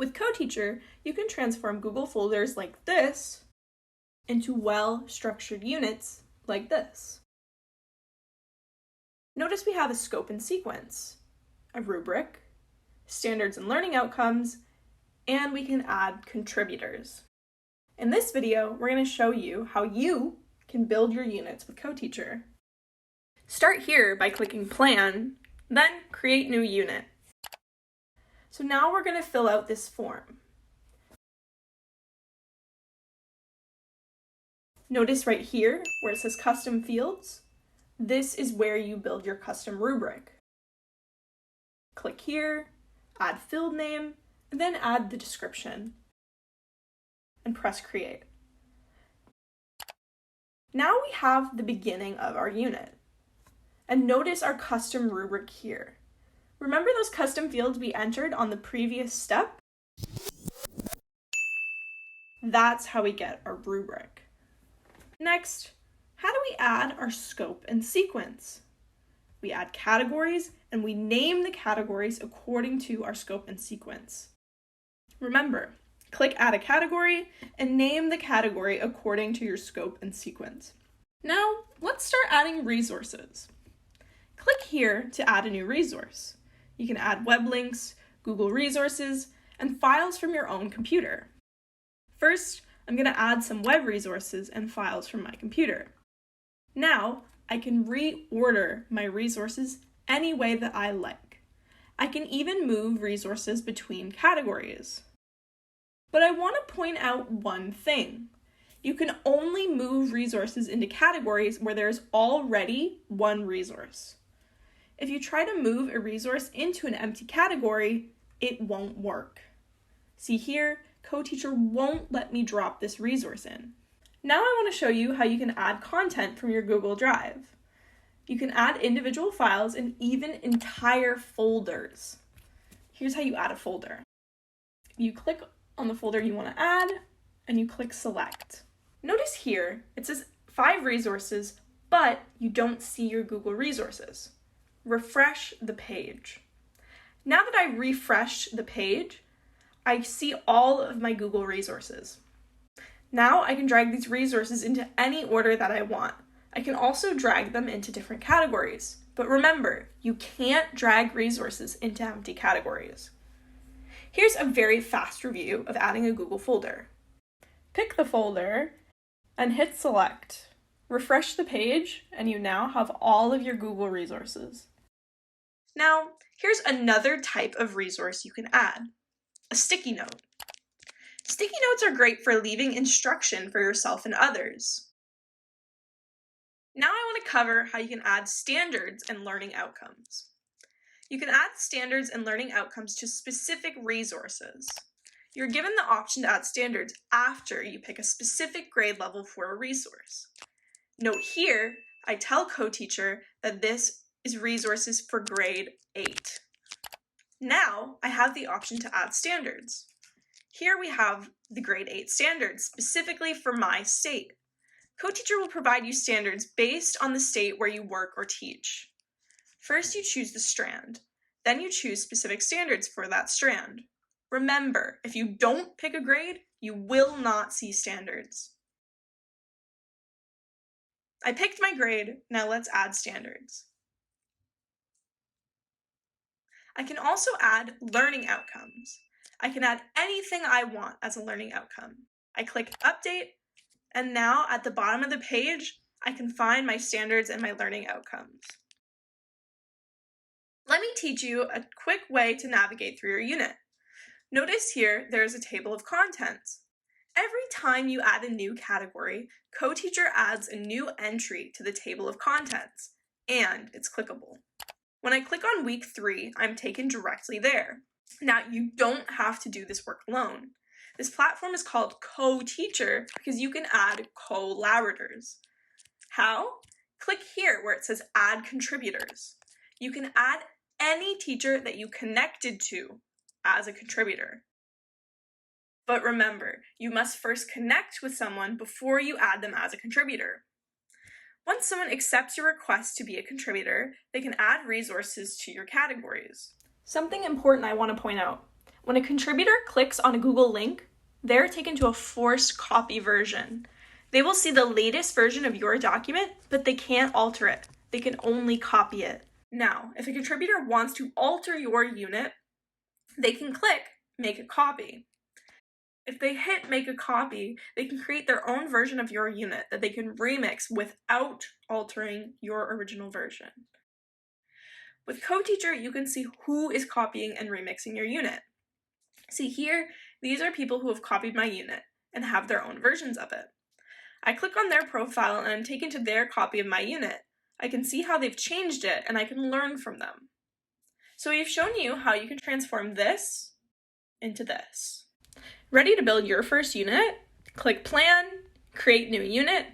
With CoTeacher, you can transform Google folders like this into well-structured units like this. Notice we have a scope and sequence, a rubric, standards and learning outcomes, and we can add contributors. In this video, we're going to show you how you can build your units with CoTeacher. Start here by clicking Plan, then Create New Unit. So now we're going to fill out this form. Notice right here where it says Custom Fields, this is where you build your custom rubric. Click here, add field name, and then add the description, and press Create. Now we have the beginning of our unit. And notice our custom rubric here. Remember those custom fields we entered on the previous step? That's how we get our rubric. Next, how do we add our scope and sequence? We add categories and we name the categories according to our scope and sequence. Remember, click Add a Category and name the category according to your scope and sequence. Now, let's start adding resources. Click here to add a new resource. You can add web links, Google resources, and files from your own computer. First, I'm going to add some web resources and files from my computer. Now, I can reorder my resources any way that I like. I can even move resources between categories. But I want to point out one thing. You can only move resources into categories where there's already one resource. If you try to move a resource into an empty category, it won't work. See here, CoTeacher won't let me drop this resource in. Now I want to show you how you can add content from your Google Drive. You can add individual files and even entire folders. Here's how you add a folder. You click on the folder you want to add, and you click Select. Notice here, it says 5 resources, but you don't see your Google resources. Refresh the page. Now that I refresh the page, I see all of my Google resources. Now I can drag these resources into any order that I want. I can also drag them into different categories. But remember, you can't drag resources into empty categories. Here's a very fast review of adding a Google folder. Pick the folder and hit Select. Refresh the page, and you now have all of your Google resources. Now, here's another type of resource you can add, a sticky note. Sticky notes are great for leaving instruction for yourself and others. Now I want to cover how you can add standards and learning outcomes. You can add standards and learning outcomes to specific resources. You're given the option to add standards after you pick a specific grade level for a resource. Note here, I tell CoTeacher that this is resources for grade 8. Now I have the option to add standards. Here we have the grade 8 standards specifically for my state. CoTeacher will provide you standards based on the state where you work or teach. First, you choose the strand. Then you choose specific standards for that strand. Remember, if you don't pick a grade, you will not see standards. I picked my grade, now let's add standards. I can also add learning outcomes. I can add anything I want as a learning outcome. I click Update, and now at the bottom of the page, I can find my standards and my learning outcomes. Let me teach you a quick way to navigate through your unit. Notice here, there's a table of contents. Every time you add a new category, CoTeacher adds a new entry to the table of contents, and it's clickable. When I click on week 3, I'm taken directly there. Now, you don't have to do this work alone. This platform is called CoTeacher because you can add collaborators. How? Click here where it says Add Contributors. You can add any teacher that you connected to as a contributor. But remember, you must first connect with someone before you add them as a contributor. Once someone accepts your request to be a contributor, they can add resources to your categories. Something important I want to point out. When a contributor clicks on a Google link, they're taken to a forced copy version. They will see the latest version of your document, but they can't alter it. They can only copy it. Now, if a contributor wants to alter your unit, they can click Make a Copy. If they hit Make a Copy, they can create their own version of your unit that they can remix without altering your original version. With CoTeacher, you can see who is copying and remixing your unit. See here, these are people who have copied my unit and have their own versions of it. I click on their profile and I'm taken to their copy of my unit. I can see how they've changed it and I can learn from them. So we've shown you how you can transform this into this. Ready to build your first unit? Click Plan, Create New Unit,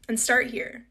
and start here.